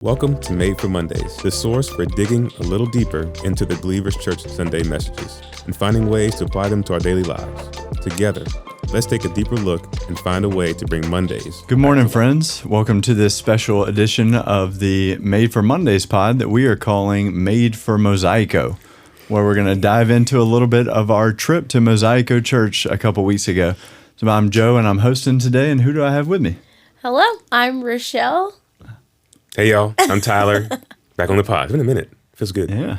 Welcome to Made for Mondays, the source for digging a little deeper into the Believers Church Sunday messages and finding ways to apply them to our daily lives. Together, let's take a deeper look and find a way to bring Mondays. Good morning, friends. Welcome to this special edition of the Made for Mondays pod that we are calling Made for Mosaico, where we're going to dive into a little bit of our trip to Mosaico Church a couple weeks ago. So I'm Joe, and I'm hosting today, and who do I have with me? Hello, I'm Rochelle. Hey, y'all. I'm Tyler. Back on the pod. It's been a minute. Feels good. Yeah.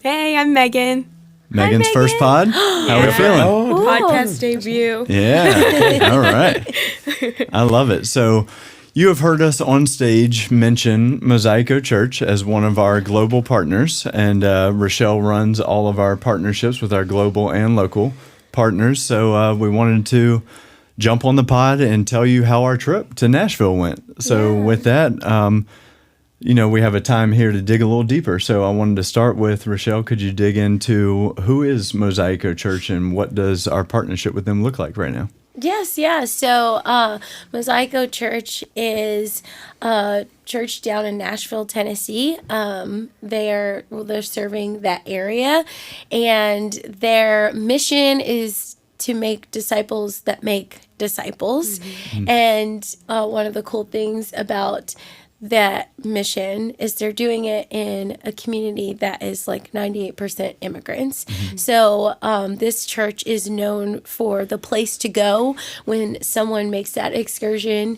Hey, I'm Megan. Megan's Megan. first pod. How are we feeling? Podcast debut. Yeah. All right. I love it. So you have heard us on stage mention Mosaico Church as one of our global partners, and Rochelle runs all of our partnerships with our global and local partners. So we wanted to jump on the pod and tell you how our trip to Nashville went. So with that, we have a time here to dig a little deeper. So I wanted to start with Rochelle. Could you dig into who is Mosaico Church and what does our partnership with them look like right now? Yes, yeah. So Mosaico Church is a church down in Nashville, Tennessee. They're serving that area, and their mission is to make disciples that make disciples. Mm-hmm. And one of the cool things about that mission is they're doing it in a community that is like 98% immigrants. Mm-hmm. So this church is known for the place to go when someone makes that excursion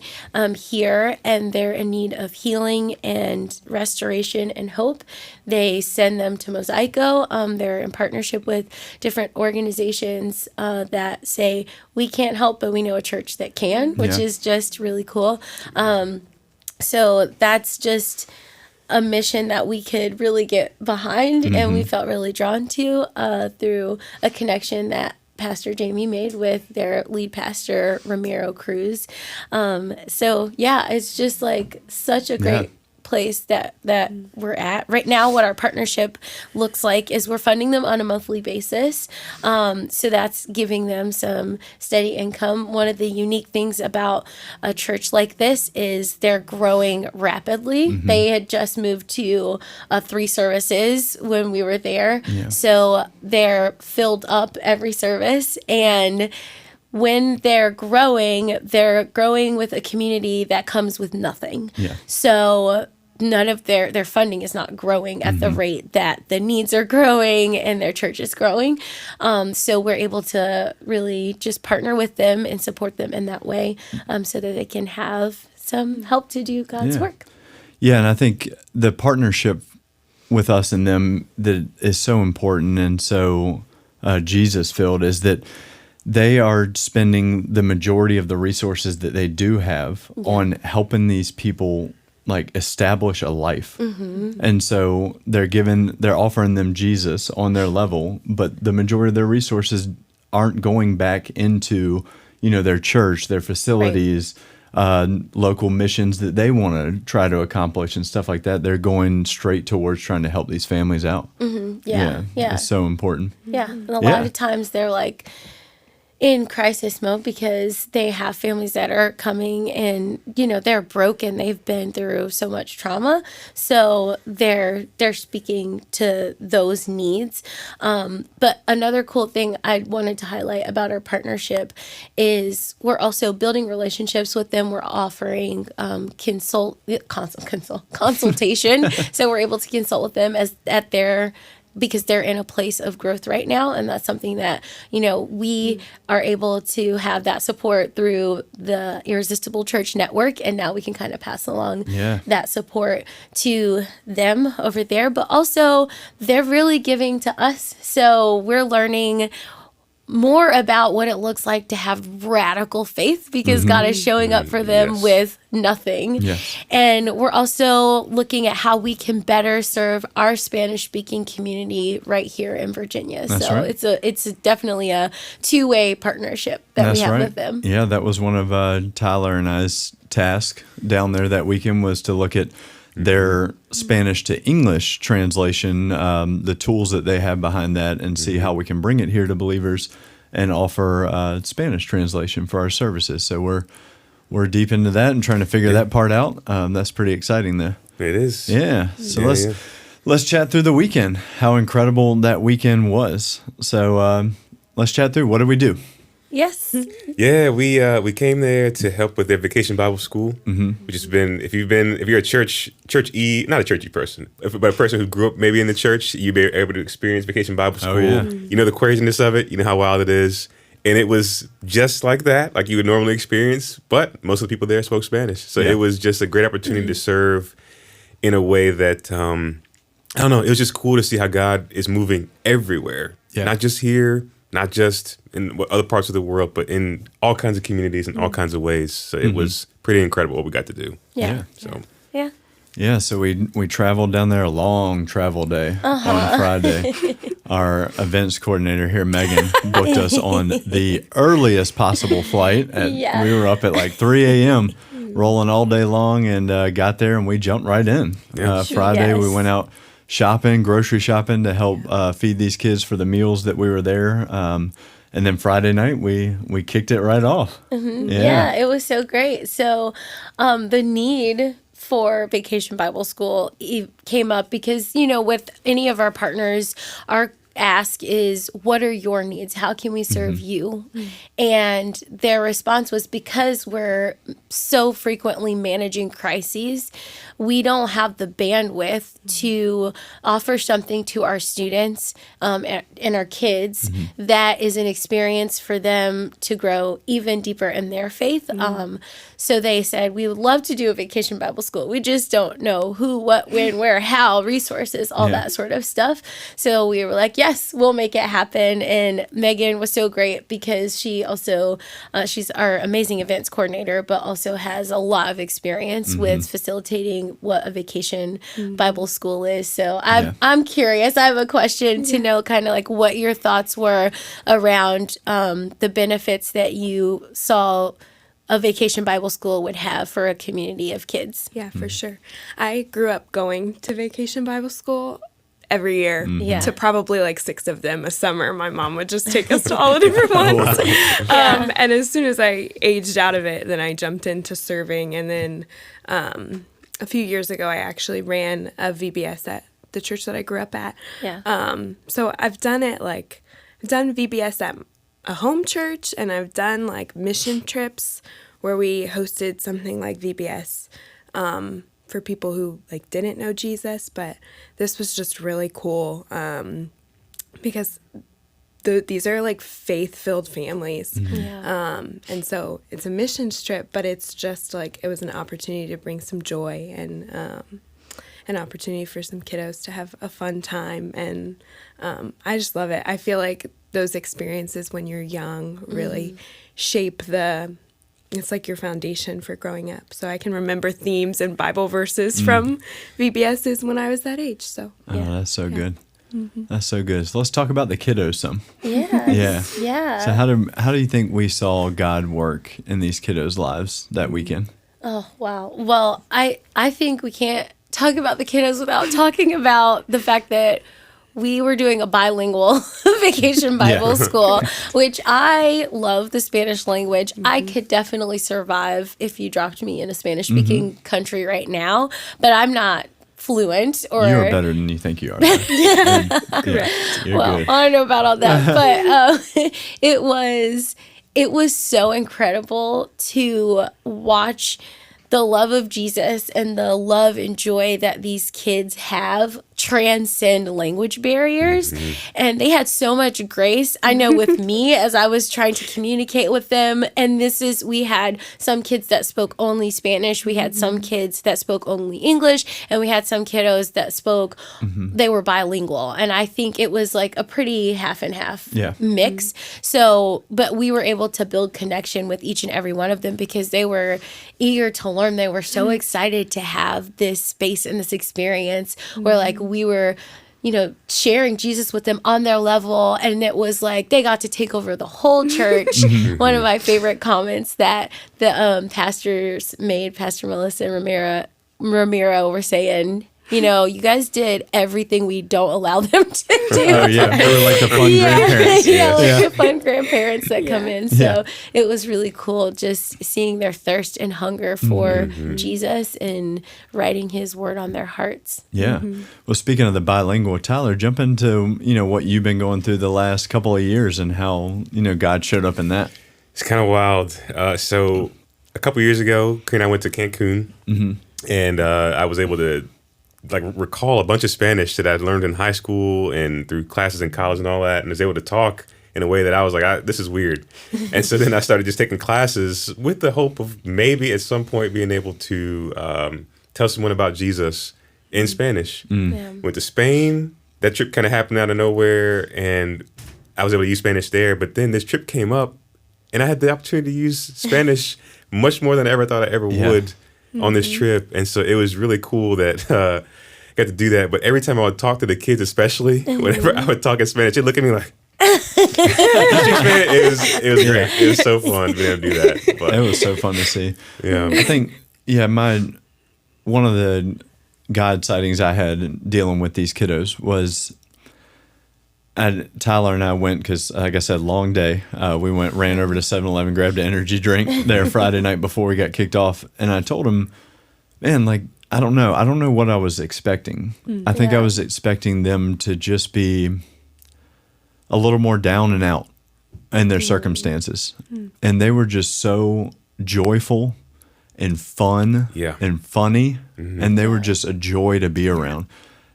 here and they're in need of healing and restoration and hope. They send them to Mosaico. They're in partnership with different organizations that say, we can't help, but we know a church that can, which is just really cool. So that's just a mission that we could really get behind, and we felt really drawn to through a connection that Pastor Jamie made with their lead pastor, Ramiro Cruz. It's just like such a great place that we're at right now. What our partnership looks like is we're funding them on a monthly basis, so that's giving them some steady income. One of the unique things about a church like this is they're growing rapidly. They had just moved to 3 services when we were there, so they're filled up every service, and when they're growing with a community that comes with nothing. Yeah. So none of their funding is not growing at the rate that the needs are growing and their church is growing. So we're able to really just partner with them and support them in that way, so that they can have some help to do God's work. Yeah, and I think the partnership with us and them that is so important and so Jesus-filled is that they are spending the majority of the resources that they do have on helping these people like establish a life. And so they're offering them Jesus on their level, but the majority of their resources aren't going back into, their church, their facilities, local missions that they want to try to accomplish and stuff like that. They're going straight towards trying to help these families out. Yeah. It's so important. Yeah. And a lot of times they're like in crisis mode because they have families that are coming and, they're broken. They've been through so much trauma. So they're speaking to those needs. But another cool thing I wanted to highlight about our partnership is we're also building relationships with them. We're offering consultation. So we're able to consult with them because they're in a place of growth right now. And that's something that, we are able to have that support through the Irresistible Church Network. And now we can kind of pass along that support to them over there. But also they're really giving to us. So we're learning more about what it looks like to have radical faith because God is showing up for them with nothing. Yes. And we're also looking at how we can better serve our Spanish-speaking community right here in Virginia. That's so right. it's definitely a two-way partnership that we have with them. Yeah, that was one of Tyler and I's task down there that weekend was to look at their Spanish to English translation, the tools that they have behind that, and see how we can bring it here to believers and offer Spanish translation for our services. So we're deep into that and trying to figure that part out. That's pretty exciting, though. It is. Yeah. So Yeah, let's chat through the weekend. How incredible that weekend was. So let's chat through. What did we do? Yes. Yeah, we came there to help with their vacation Bible school, which has been if you're a churchy, not a churchy person, but a person who grew up maybe in the church, you'll be able to experience vacation Bible school. Oh, yeah. You know the craziness of it. You know how wild it is, and it was just like that, like you would normally experience. But most of the people there spoke Spanish, so Yeah. it was just a great opportunity to serve in a way that I don't know. It was just cool to see how God is moving everywhere, Yeah. not just here. Not just in other parts of the world, but in all kinds of communities and all kinds of ways. So it was pretty incredible what we got to do. Yeah. So Yeah. Yeah, so we traveled down there, a long travel day on Friday. Our events coordinator here, Megan, booked us on the earliest possible flight. Yeah. We were up at like 3 a.m., rolling all day long, and got there, and we jumped right in. Yeah. Friday, we Yes. went out shopping, grocery shopping to help feed these kids for the meals that we were there. And then Friday night, we kicked it right off. Yeah, it was so great. So the need for Vacation Bible School came up because, with any of our partners, our ask is, what are your needs? How can we serve you? And their response was, because we're so frequently managing crises, we don't have the bandwidth to offer something to our students and our kids that is an experience for them to grow even deeper in their faith. So they said, we would love to do a Vacation Bible School. We just don't know who, what, when, where, how, resources, all that sort of stuff. So we were like, yes, we'll make it happen. And Megan was so great because she also, she's our amazing events coordinator, but also has a lot of experience with facilitating what a Vacation Bible School is. So I'm curious. I have a question to know kind of like what your thoughts were around the benefits that you saw a Vacation Bible School would have for a community of kids. Yeah, for sure. I grew up going to Vacation Bible School every year Yeah. to probably like 6 of them a summer. My mom would just take us to all the different ones. And as soon as I aged out of it, then I jumped into serving. And then a few years ago, I actually ran a VBS at the church that I grew up at. Yeah. So I've done VBS at a home church, and I've done like mission trips where we hosted something like VBS for people who like didn't know Jesus. But this was just really cool because these are like faith-filled families. And so it's a mission trip, but it's just like it was an opportunity to bring some joy and an opportunity for some kiddos to have a fun time. And I just love it. I feel like those experiences when you're young really shape it's like your foundation for growing up. So I can remember themes and Bible verses from VBSs when I was that age. So That's so good. That's so good. So let's talk about the kiddos some. Yes. Yeah. Yeah. So how do you think we saw God work in these kiddos' lives that weekend? Oh, wow. Well, I think we can't talk about the kiddos without talking about the fact that we were doing a bilingual Vacation Bible School, which I love the Spanish language. I could definitely survive if you dropped me in a Spanish-speaking country right now, but I'm not fluent. Or You are better than you think you are. Correct. You're well, good. I don't know about all that, but it was so incredible to watch the love of Jesus and the love and joy that these kids have transcend language barriers. And they had so much grace. I know with me as I was trying to communicate with them, and we had some kids that spoke only Spanish, we had some kids that spoke only English, and we had some kiddos that spoke, they were bilingual. And I think it was like a pretty half and half mix. So, but we were able to build connection with each and every one of them because they were eager to learn. They were so excited to have this space and this experience where like we were, sharing Jesus with them on their level. And it was like they got to take over the whole church. One of my favorite comments that the pastors made, Pastor Melissa and Ramiro were saying, you guys did everything we don't allow them to do. Oh yeah, they were like the fun grandparents. The fun grandparents that come in. So it was really cool just seeing their thirst and hunger for Jesus and writing his word on their hearts. Yeah. Well, speaking of the bilingual, Tyler, jump into, what you've been going through the last couple of years and how, God showed up in that. It's kind of wild. So a couple years ago, Karen and I went to Cancun, and I was able to recall a bunch of Spanish that I'd learned in high school and through classes in college and all that, and was able to talk in a way that I was like, this is weird. And so then I started just taking classes with the hope of maybe at some point being able to tell someone about Jesus in Spanish. Went to Spain. That trip kind of happened out of nowhere, and I was able to use Spanish there. But then this trip came up, and I had the opportunity to use Spanish much more than I ever thought I ever would on this trip. And so it was really cool that I got to do that. But every time I would talk to the kids, especially, whenever I would talk in Spanish, they'd look at me like, you speak Spanish? It was great. It was so fun being able to do that. But, it was so fun to see. Yeah. I think, one of the God sightings I had dealing with these kiddos was Tyler and I went because, like I said, long day. We ran over to 7-Eleven, grabbed an energy drink there Friday night before we got kicked off. And I told him, man, I don't know what I was expecting. I think I was expecting them to just be a little more down and out in their circumstances. And they were just so joyful and fun and funny. And they were just a joy to be around.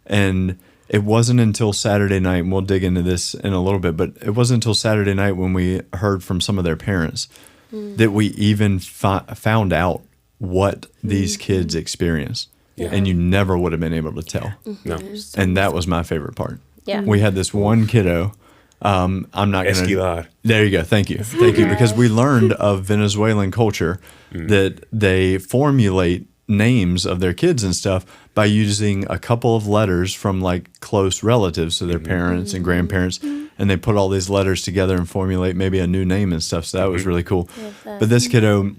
And it wasn't until Saturday night, and we'll dig into this in a little bit, but it wasn't until Saturday night when we heard from some of their parents that we even found out what these kids experienced. And you never would have been able to tell. No. And that was my favorite part. Yeah. We had this one kiddo. I'm not going to... There you go. Thank you. Thank you. Because we learned of Venezuelan culture that they formulate names of their kids and stuff by using a couple of letters from close relatives, so their parents and grandparents, and they put all these letters together and formulate maybe a new name and stuff. So that was really cool. But this kiddo,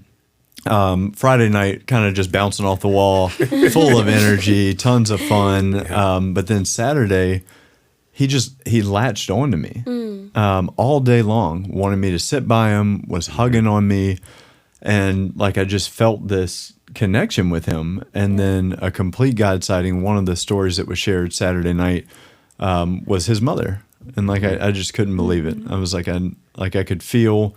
Friday night, kind of just bouncing off the wall, full of energy, tons of fun. But then Saturday, he latched on to me all day long, wanted me to sit by him, was hugging on me, and I just felt this connection with him. And then a complete God sighting, one of the stories that was shared Saturday night was his mother. And I just couldn't believe it. I was I could feel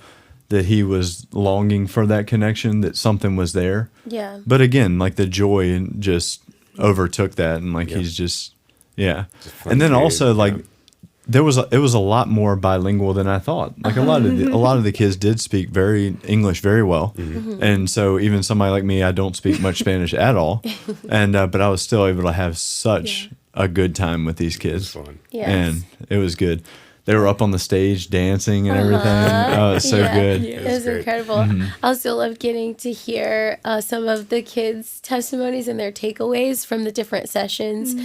that he was longing for that connection, that something was there. Yeah. But again, the joy just overtook that, and he's just, And then also it was a lot more bilingual than I thought. A lot of the kids did speak English very well, and so even somebody like me, I don't speak much Spanish at all, and but I was still able to have such a good time with these kids, and it was good. They were up on the stage dancing and everything. Oh, it's so good. It was incredible. I also love getting to hear some of the kids' testimonies and their takeaways from the different sessions.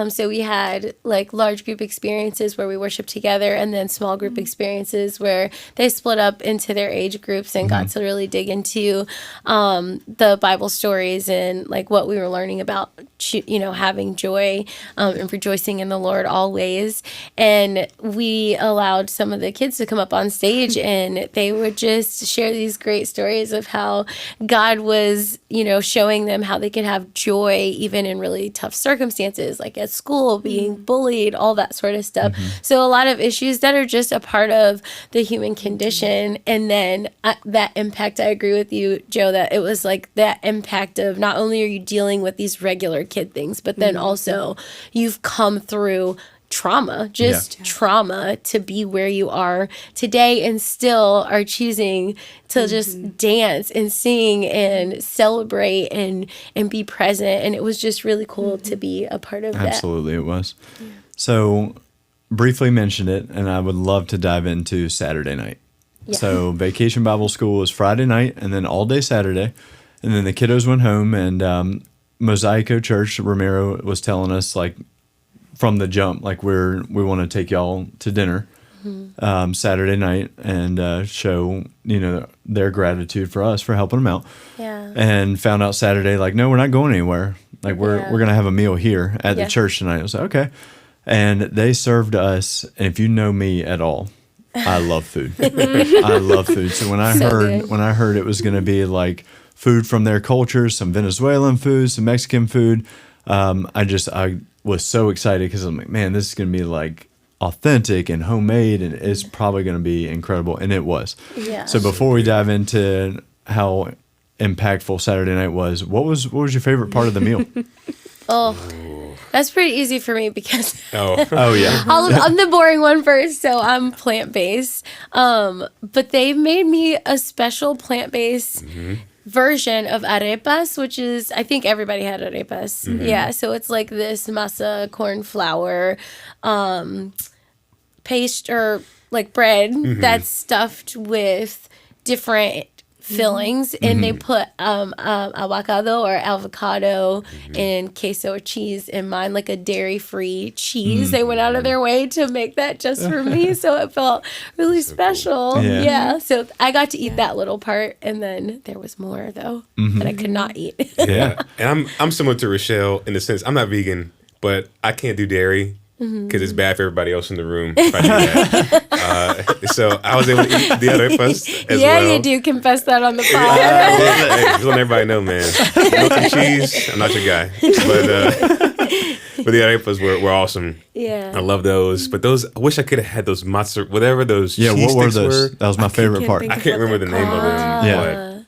So we had large group experiences where we worshiped together, and then small group experiences where they split up into their age groups and got to really dig into the Bible stories and what we were learning about, having joy and rejoicing in the Lord always. And we allowed some of the kids to come up on stage, and they would just share these great stories of how God was, showing them how they could have joy even in really tough circumstances, like at school, being bullied, all that sort of stuff. So a lot of issues that are just a part of the human condition. And then that impact, I agree with you, Joe, that it was that impact of not only are you dealing with these regular kid things, but then also you've come through trauma to be where you are today, and still are choosing to just dance and sing and celebrate and be present. And it was just really cool to be a part of that. Absolutely, it was. So briefly mentioned it, and I would love to dive into Saturday night. So Vacation Bible School was Friday night, and then all day Saturday, and then the kiddos went home, and Mosaico Church, Romero was telling us from the jump, we want to take y'all to dinner Saturday night and show their gratitude for us for helping them out. And found out Saturday no, we're not going anywhere. Like we're gonna have a meal here at the church tonight. I was like, okay. And they served us, and if you know me at all, I love food. I love food. So when I heard it was gonna be like food from their culture, some Venezuelan food, some Mexican food, I was so excited because I'm like, man, this is gonna be like authentic and homemade, and it's probably gonna be incredible, and it was. Yeah. So before we dive into how impactful Saturday night was, what was your favorite part of the meal? That's pretty easy for me because Oh yeah. I'm the boring one first, so I'm plant-based. But they made me a special plant-based version of arepas, which is, I think everybody had arepas. Yeah, so it's like this masa, corn flour, paste or like bread that's stuffed with different fillings, and they put avocado or avocado and queso or cheese in mine, like a dairy-free cheese. They went out of their way to make that just for me, so it felt really special. Cool. Yeah, so I got to eat that little part, and then there was more though that I could not eat. Yeah, and I'm similar to Rochelle in the sense I'm not vegan, but I can't do dairy because it's bad for everybody else in the room if I do that. So I was able to eat the other arepas as well. Yeah, you do confess that on the pod. Hey, just letting everybody know, man. Milk and cheese, I'm not your guy. But the arepas were awesome. Yeah. I love those. But those, I wish I could have had those mozzarella, whatever those cheese what were sticks those? were. That was my favorite part. I can't remember the name of them. Yeah.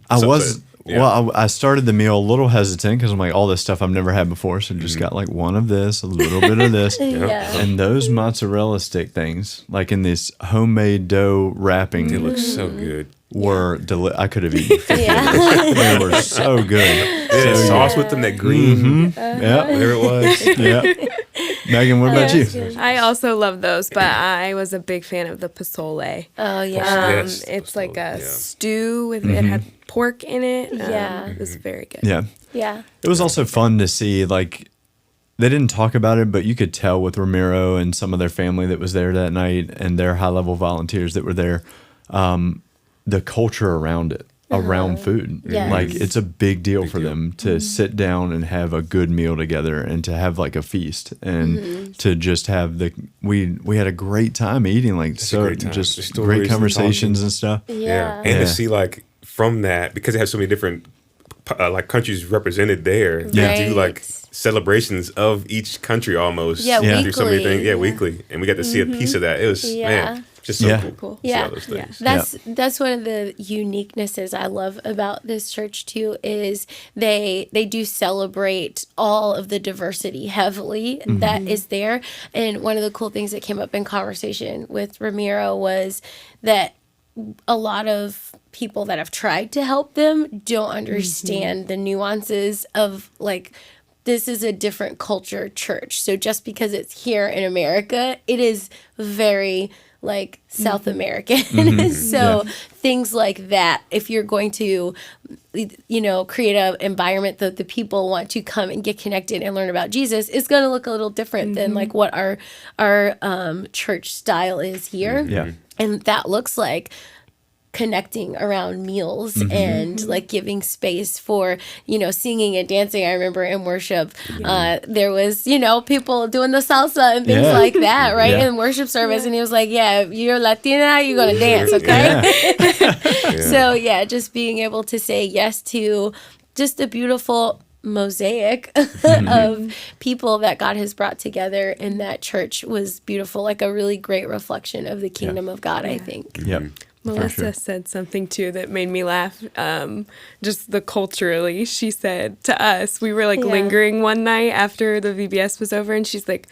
But I started the meal a little hesitant because I'm like, all this stuff I've never had before, so just got like one of this, a little bit of this, Yeah. and those mozzarella stick things, like in this homemade dough wrapping, it looks so good. were I could have eaten. Yeah. They were so good. Yeah, sauce with them, that green, Yeah, whatever it was. yeah. Megan, what about you? I also love those, but I was a big fan of the pozole. Oh yeah. Yes, It's like a pozole, yeah. stew with it had pork in it. Yeah. It was very good. Yeah. Yeah. It was also fun to see, like, they didn't talk about it, but you could tell with Ramiro and some of their family that was there that night and their high-level volunteers that were there, the culture around it, around food. Yes. Like, it's a big deal for them to sit down and have a good meal together and to have, like, a feast and to just have we had a great time eating, like, It's a great time. The just stories great and conversations talking. and stuff. Yeah. And to see like from that, because they have so many different like countries represented there, they do like celebrations of each country almost. Yeah, They do so many weekly. things. Yeah, weekly, and we got to see a piece of that. It was man, just so cool. to see all those things. That's one of the uniquenesses I love about this church too, is they do celebrate all of the diversity heavily that is there. And one of the cool things that came up in conversation with Ramiro was that a lot of people that have tried to help them don't understand the nuances of, like, this is a different culture church. So just because it's here in America, it is very like South American. So things like that, if you're going to, create an environment that the people want to come and get connected and learn about Jesus, it's going to look a little different than like what our church style is here. Yeah. And that looks like connecting around meals and like giving space for, singing and dancing. I remember in worship, there was, people doing the salsa and things like that, right? In worship service. And he was like, if you're Latina, you're going to dance, okay? So, just being able to say yes to just a beautiful mosaic of people that God has brought together in that church was beautiful, like a really great reflection of the kingdom of God, I think. Yep. Melissa said something too that made me laugh. Just the culturally, she said to us, we were like lingering one night after the VBS was over, and she's like,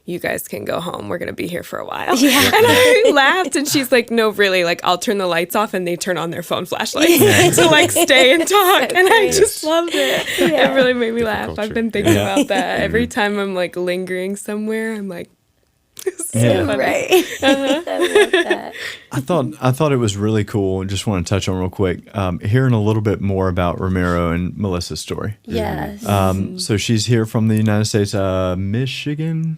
"You guys can go home. We're gonna be here for a while." And I laughed, and she's like, "No, really. Like, I'll turn the lights off, and they turn on their phone flashlights to like stay and talk." And I just loved it. It really made me laugh. culture. I've been thinking about that every time I'm like lingering somewhere. I'm like, Yeah. Right. I love that. I thought it was really cool. Just want to touch on real quick, hearing a little bit more about Ramiro and Melissa's story. Yes. So she's here from the United States, Michigan,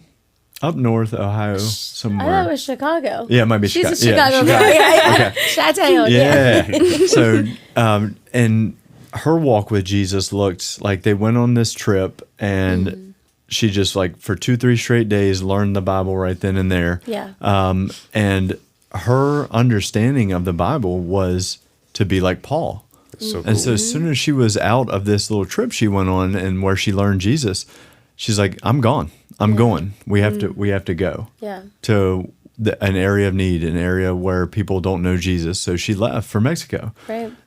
up north, Ohio, I somewhere. thought it was Chicago. Yeah, it might be She's Chicago. a Chicago girl. Okay. Yeah. Chi-town, Yeah. So, and her walk with Jesus looked like they went on this trip and she just like for 2-3 straight days learned the Bible right then and there. Yeah. And her understanding of the Bible was to be like Paul. So cool. And so as soon as she was out of this little trip she went on and where she learned Jesus, she's like, I'm gone. I'm going. We have to go to an area of need, an area where people don't know Jesus. So she left for Mexico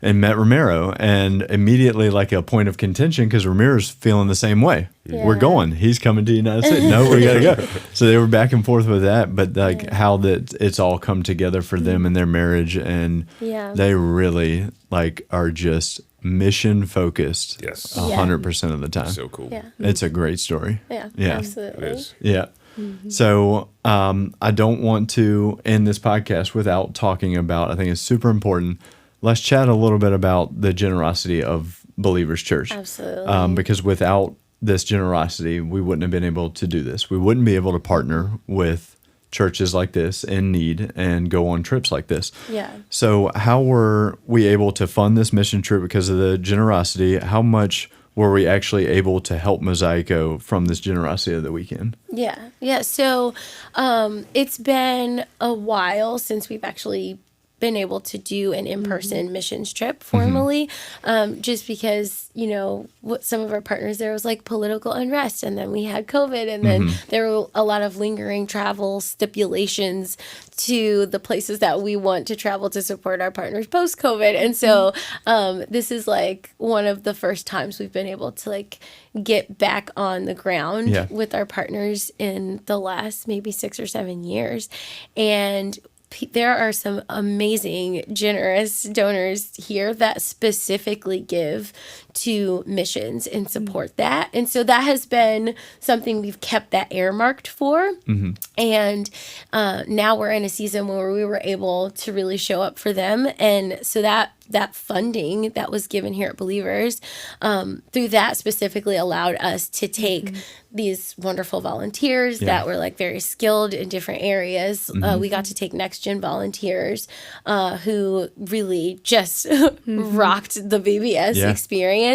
and met Ramiro, and immediately like a point of contention because Ramiro's feeling the same way. Yeah. We're going. He's coming to the United States. No, we got to go. So they were back and forth with that, but like how that it's all come together for them in their marriage, and they really like are just mission focused. Yes. 100% of the time. So cool. Yeah. It's a great story. Yeah. Absolutely. It is. Yeah. So I don't want to end this podcast without talking about, I think it's super important. Let's chat a little bit about the generosity of Believers Church. Absolutely. Because without this generosity, we wouldn't have been able to do this. We wouldn't be able to partner with churches like this in need and go on trips like this. Yeah. So how were we able to fund this mission trip because of the generosity? How much were we actually able to help Mosaico from this generosity of the weekend? Yeah. So it's been a while since we've actually been able to do an in-person missions trip formally, just because, what some of our partners there was like political unrest, and then we had COVID, and then there were a lot of lingering travel stipulations to the places that we want to travel to support our partners post-COVID. And so this is like one of the first times we've been able to like get back on the ground with our partners in the last maybe 6 or 7 years. And there are some amazing, generous donors here that specifically give to missions and support that. And so that has been something we've kept that earmarked for. And now we're in a season where we were able to really show up for them. And so that funding that was given here at Believers, through that specifically allowed us to take these wonderful volunteers that were like very skilled in different areas. We got to take next gen volunteers who really just rocked the VBS experience.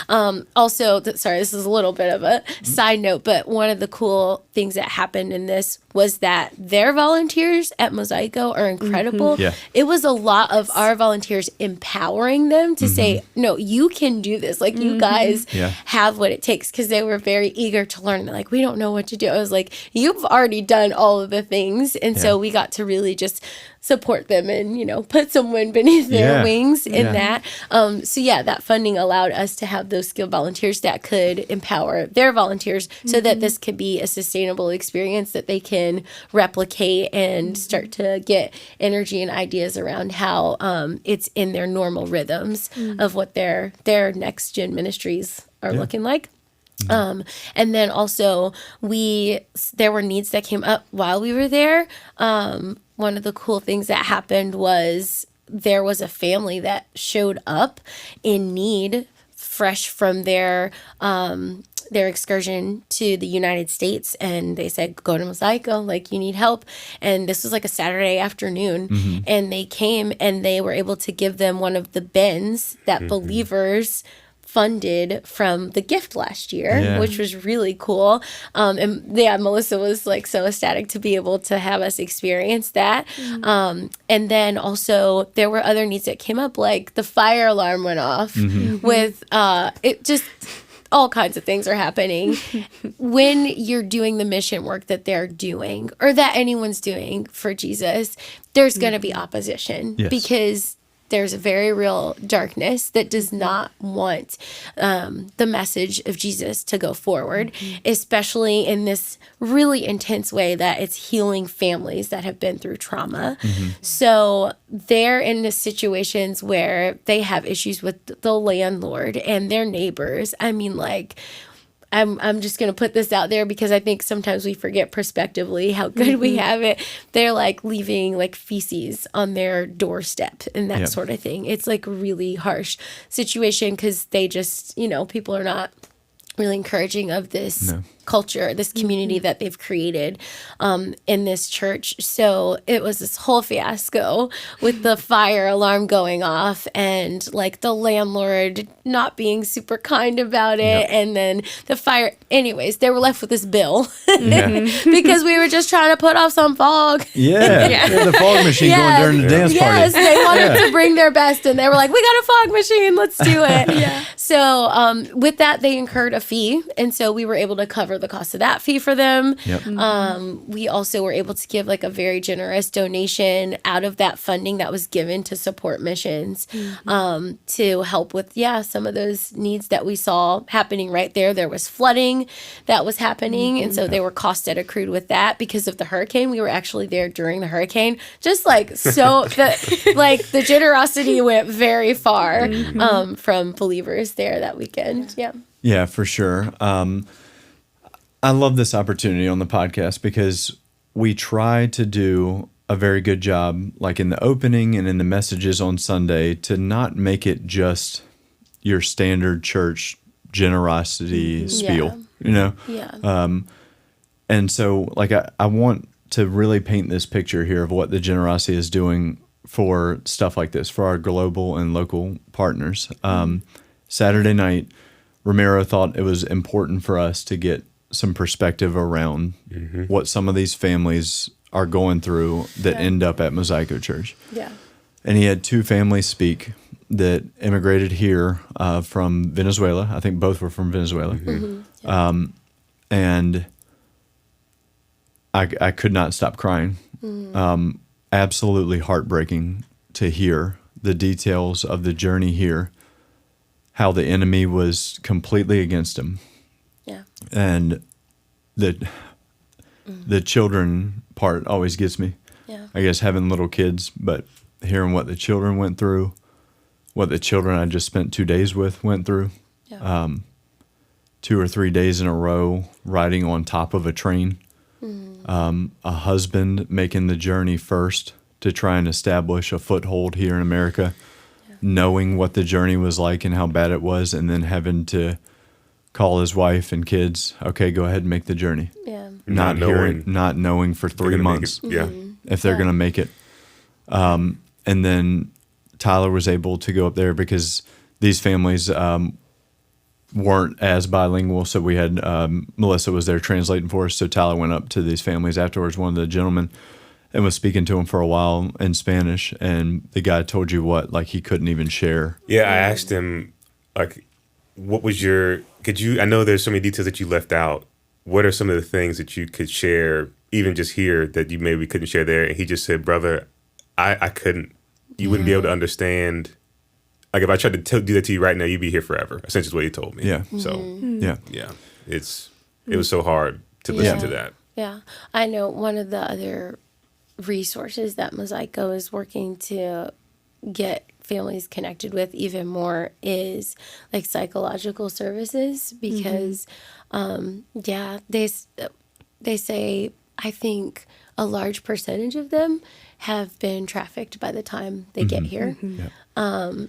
Also, sorry, this is a little bit of a side note, but one of the cool things that happened in this was that their volunteers at Mosaico are incredible. It was a lot of our volunteers empowering them to say, no, you can do this. Like, you guys have what it takes, because they were very eager to learn. They're like, we don't know what to do. I was like, you've already done all of the things. And so we got to really just support them and, put some wind beneath their wings in that. So that funding allowed us to have those skilled volunteers that could empower their volunteers so that this could be a sustainable experience that they can replicate and start to get energy and ideas around how it's in their normal rhythms of what their next gen ministries are looking like. And then also there were needs that came up while we were there. One of the cool things that happened was there was a family that showed up in need, fresh from their excursion to the United States, and they said, go to Mosaico, like, you need help. And this was like a Saturday afternoon, and they came and they were able to give them one of the bins that Believers funded from the gift last year, which was really cool. And Melissa was like so ecstatic to be able to have us experience that. And then also there were other needs that came up, like the fire alarm went off with it just all kinds of things are happening when you're doing the mission work that they're doing or that anyone's doing for Jesus. There's going to be opposition because there's a very real darkness that does not want the message of Jesus to go forward, especially in this really intense way that it's healing families that have been through trauma. So they're in the situations where they have issues with the landlord and their neighbors. I mean, like, I'm just going to put this out there because I think sometimes we forget prospectively how good we have it. They're like leaving like feces on their doorstep and that sort of thing. It's like a really harsh situation because they just, people are not really encouraging of this culture, this community that they've created in this church. So it was this whole fiasco with the fire alarm going off and like the landlord not being super kind about it. And then the fire, anyways, they were left with this bill because we were just trying to put off some fog. The fog machine going during the dance party. Yes, they wanted to bring their best, and they were like, "We got a fog machine, let's do it." So with that, they incurred a fee, and so we were able to cover the cost of that fee for them. We also were able to give like a very generous donation out of that funding that was given to support missions, to help with some of those needs that we saw happening right there. There was flooding that was happening, and so there were costs that accrued with that because of the hurricane. We were actually there during the hurricane, just like so. The generosity went very far from believers there that weekend. Yeah, for sure. I love this opportunity on the podcast because we try to do a very good job, like in the opening and in the messages on Sunday, to not make it just your standard church generosity spiel, you know? And so, like, I want to really paint this picture here of what the generosity is doing for stuff like this, for our global and local partners. Saturday night, Romero thought it was important for us to get some perspective around what some of these families are going through that end up at Mosaico Church. And he had two families speak that immigrated here from Venezuela. I think both were from Venezuela. And I could not stop crying. Absolutely heartbreaking to hear the details of the journey here, how the enemy was completely against him. And the children part always gets me. I guess having little kids, but hearing what the children went through, what the children I just spent 2 days with went through. 2 or 3 days in a row riding on top of a train. A husband making the journey first to try and establish a foothold here in America, knowing what the journey was like and how bad it was, and then having to call his wife and kids, okay, go ahead and make the journey. Not knowing for 3 months if they're going to make it. And then Tyler was able to go up there because these families weren't as bilingual, so we had Melissa was there translating for us. So Tyler went up to these families afterwards, one of the gentlemen, and was speaking to them for a while in Spanish. And the guy told you what, like he couldn't even share. I asked him, like, what was I know there's so many details that you left out. What are some of the things that you could share, even just here, that you maybe couldn't share there? And he just said, brother, I couldn't. You wouldn't be able to understand. Like, if I tried to do that to you right now, you'd be here forever. Essentially, is what he told me. So, it was so hard to listen to that. I know one of the other resources that Mosaico is working to get families connected with even more is like psychological services because, they say, I think a large percentage of them have been trafficked by the time they get here.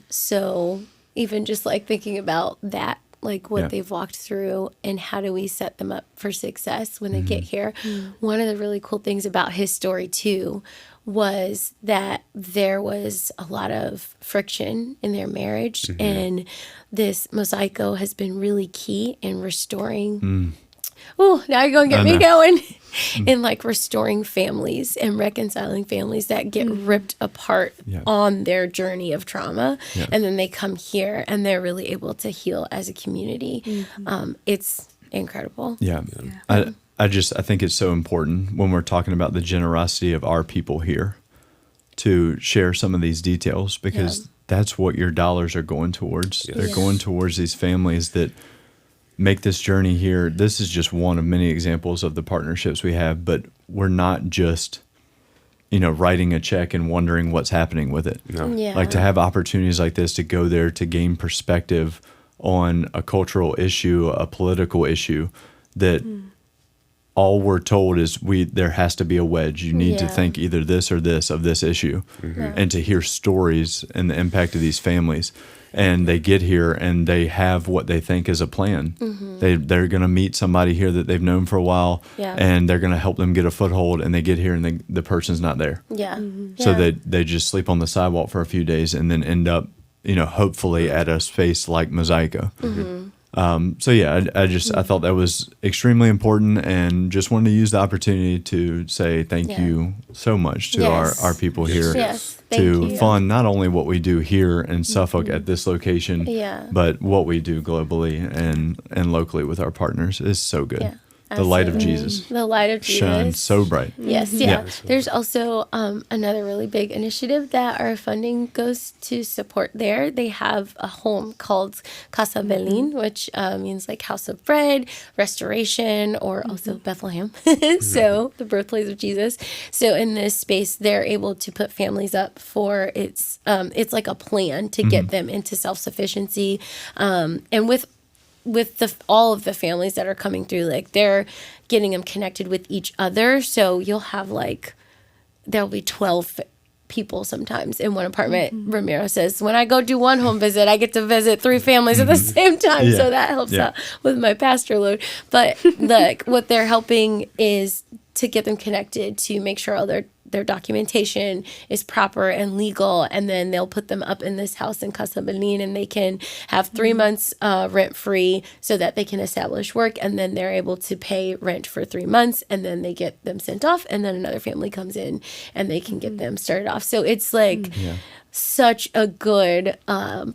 So even just like thinking about that, like what they've walked through and how do we set them up for success when they get here. One of the really cool things about his story too was that there was a lot of friction in their marriage, and this Mosaico has been really key in restoring now you're going to get me going. In like restoring families and reconciling families that get ripped apart on their journey of trauma. And then they come here and they're really able to heal as a community. It's incredible. I think it's so important when we're talking about the generosity of our people here to share some of these details, because that's what your dollars are going towards. They're going towards these families that make this journey here. This is just one of many examples of the partnerships we have, but we're not just, writing a check and wondering what's happening with it. Like to have opportunities like this to go there to gain perspective on a cultural issue, a political issue that all we're told is there has to be a wedge. You need to think either this or this of this issue, and to hear stories and the impact of these families. and they get here and they have what they think is a plan. They're going to meet somebody here that they've known for a while, and they're going to help them get a foothold, and they get here and the person's not there. So they just sleep on the sidewalk for a few days and then end up, hopefully at a space like Mosaico. I thought that was extremely important, and just wanted to use the opportunity to say thank you so much to our people here to fund not only what we do here in Suffolk at this location, but what we do globally and locally with our partners is so good. Yeah. The light of Jesus. The light of Jesus shines so bright. Yes, yeah. There's also another really big initiative that our funding goes to support there. They have a home called Casa Belin, which means like house of bread, restoration, or also Bethlehem. So the birthplace of Jesus. So in this space, they're able to put families up for it's like a plan to get them into self-sufficiency, and with all of the families that are coming through, like they're getting them connected with each other. So you'll have there'll be 12 people sometimes in one apartment. Ramiro says, when I go do one home visit, I get to visit 3 families at the same time. So that helps out with my pastor load. But what they're helping is to get them connected, to make sure all their documentation is proper and legal, and then they'll put them up in this house in Casa Belin, and they can have 3 months rent free so that they can establish work, and then they're able to pay rent for 3 months, and then they get them sent off, and then another family comes in and they can get them started off. So it's such a good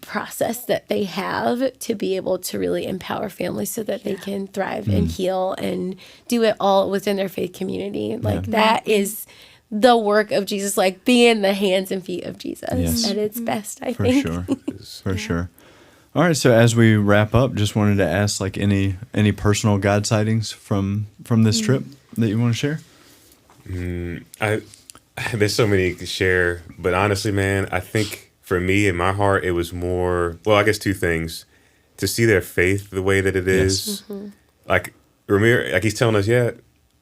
process that they have to be able to really empower families so that they can thrive and heal and do it all within their faith community. That is the work of Jesus, being the hands and feet of Jesus at its best, I think. For sure. All right, so as we wrap up, just wanted to ask any personal God sightings from this trip that you want to share? There's so many to share, but honestly, man, I think for me, in my heart, it was more, I guess 2 things. To see their faith the way that it is. Like Ramir, he's telling us,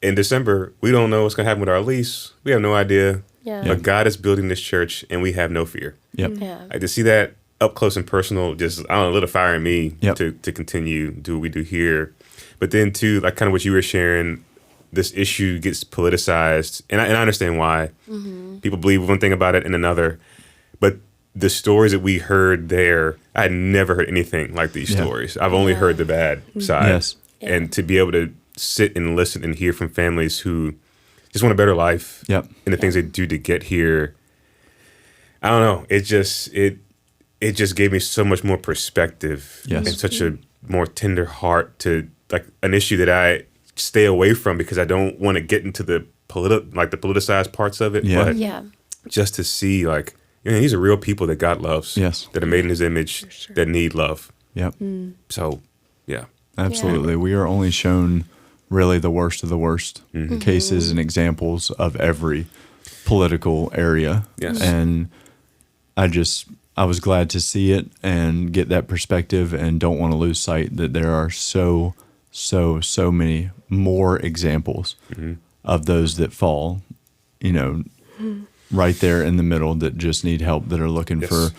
in December, we don't know what's going to happen with our lease. We have no idea. But God is building this church, and we have no fear. To see that up close and personal, just, a little fire in me to continue do what we do here. But then, too, kind of what you were sharing, this issue gets politicized, and I understand why. People believe one thing about it and another. But the stories that we heard there, I had never heard anything like these stories. I've only heard the bad side. And to be able to sit and listen and hear from families who just want a better life and the things they do to get here, I don't know. It just gave me so much more perspective and such a more tender heart to an issue that I stay away from because I don't want to get into the the politicized parts of it. But just to see these are real people that God loves, that are made in His image, that need love. So, absolutely. We are only shown really the worst of the worst cases and examples of every political area. And I was glad to see it and get that perspective, and don't want to lose sight that there are so many more examples of those that fall, right there in the middle, that just need help, that are looking to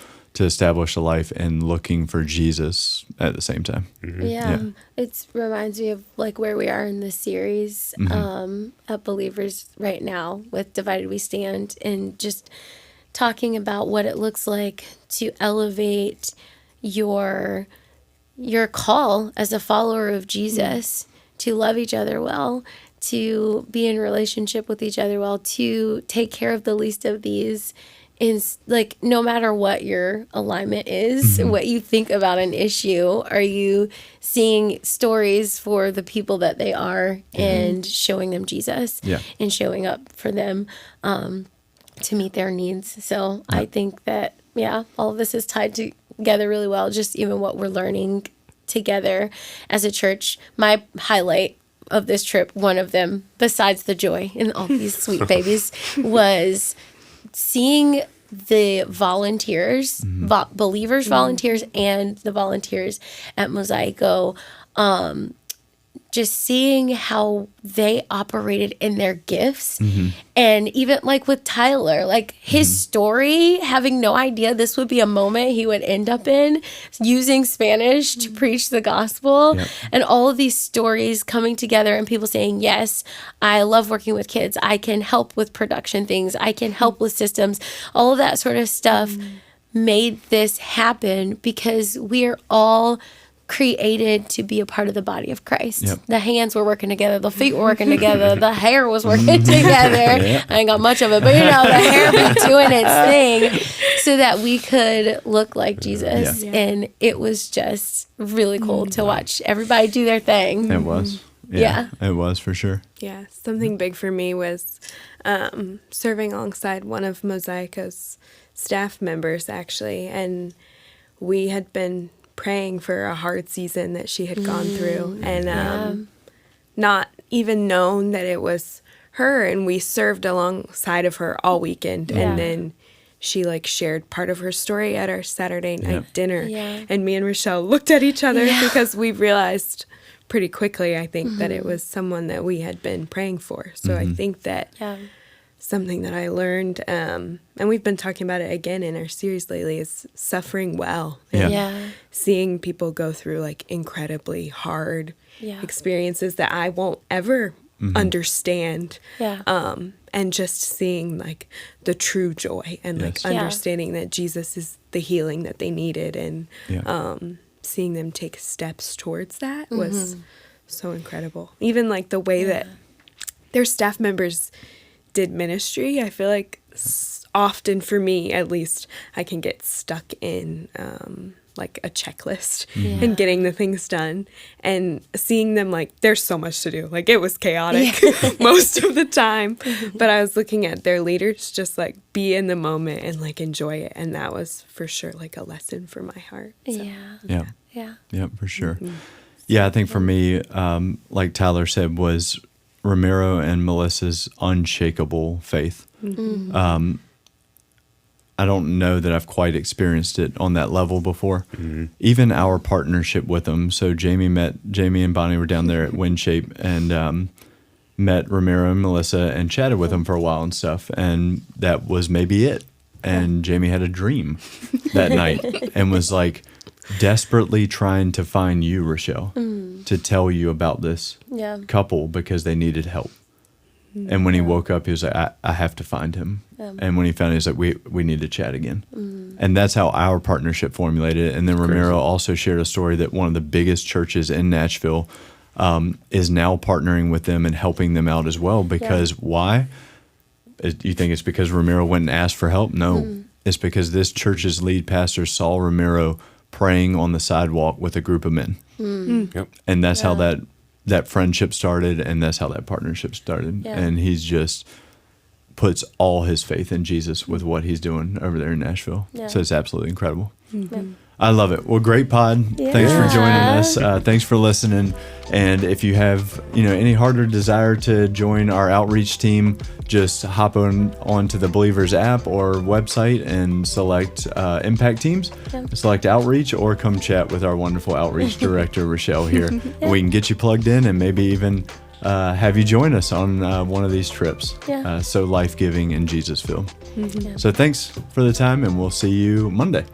establish a life and looking for Jesus at the same time. It reminds me of where we are in this series of believers right now with Divided We Stand, and just talking about what it looks like to elevate your call as a follower of Jesus, to love each other well, to be in relationship with each other well, to take care of the least of these. Is no matter what your alignment is, what you think about an issue, are you seeing stories for the people that they are and showing them Jesus and showing up for them to meet their needs? So I think that, all of this is tied together really well, just even what we're learning together as a church. My highlight of this trip, one of them, besides the joy in all these sweet babies, was seeing the volunteers, believers volunteers, and the volunteers at Mosaico just seeing how they operated in their gifts. And even like with Tyler, like his story, having no idea this would be a moment he would end up in, using Spanish to preach the gospel, and all of these stories coming together and people saying, yes, I love working with kids. I can help with production things. I can help with systems. All of that sort of stuff made this happen because we are all created to be a part of the body of Christ. The hands were working together, the feet were working together, the hair was working together. I ain't got much of it, but the hair be doing its thing so that we could look like Jesus. And it was just really cool to watch everybody do their thing. It was. It was for sure. Yeah, something big for me was serving alongside one of Mosaico's staff members, actually, and we had been praying for a hard season that she had gone through, and not even known that it was her, and we served alongside of her all weekend, and then she like shared part of her story at our Saturday night dinner, and me and Rochelle looked at each other because we realized pretty quickly, I think, that it was someone that we had been praying for. So I think that something that I learned, and we've been talking about it again in our series lately, is suffering well. And seeing people go through like incredibly hard experiences that I won't ever understand. And just seeing like the true joy and like understanding that Jesus is the healing that they needed, and seeing them take steps towards that was so incredible. Even like the way that their staff members did ministry, I feel like often, for me at least, I can get stuck in like a checklist and getting the things done, and seeing them like there's so much to do. Like it was chaotic most of the time, but I was looking at their leaders just like be in the moment and like enjoy it, and that was for sure like a lesson for my heart. So. Yeah, for sure. Yeah, I think for me, like Tyler said, was Ramiro and Melissa's unshakable faith. I don't know that I've quite experienced it on that level before. Even our partnership with them. So Jamie and Bonnie were down there at WindShape and met Ramiro and Melissa and chatted with them for a while and stuff. And that was maybe it. And Jamie had a dream that night and was like desperately trying to find you, Rochelle, to tell you about this couple because they needed help. And when he woke up, he was like, I have to find him. And when he found him, he was like, we need to chat again. And that's how our partnership formulated. And then Ramiro also shared a story that one of the biggest churches in Nashville is now partnering with them and helping them out as well. Because why? You think it's because Ramiro went and asked for help? No. It's because this church's lead pastor saw Ramiro praying on the sidewalk with a group of men. And that's how that friendship started, and that's how that partnership started. And he's just puts all his faith in Jesus with what he's doing over there in Nashville. So it's absolutely incredible. I love it. Well, great pod. Thanks for joining us. Thanks for listening. And if you have any heart or desire to join our outreach team, just hop onto the Believers app or website and select Impact Teams, select Outreach, or come chat with our wonderful Outreach Director, Rochelle, here. We can get you plugged in and maybe even have you join us on one of these trips. So life-giving and Jesus-filled. So thanks for the time, and we'll see you Monday.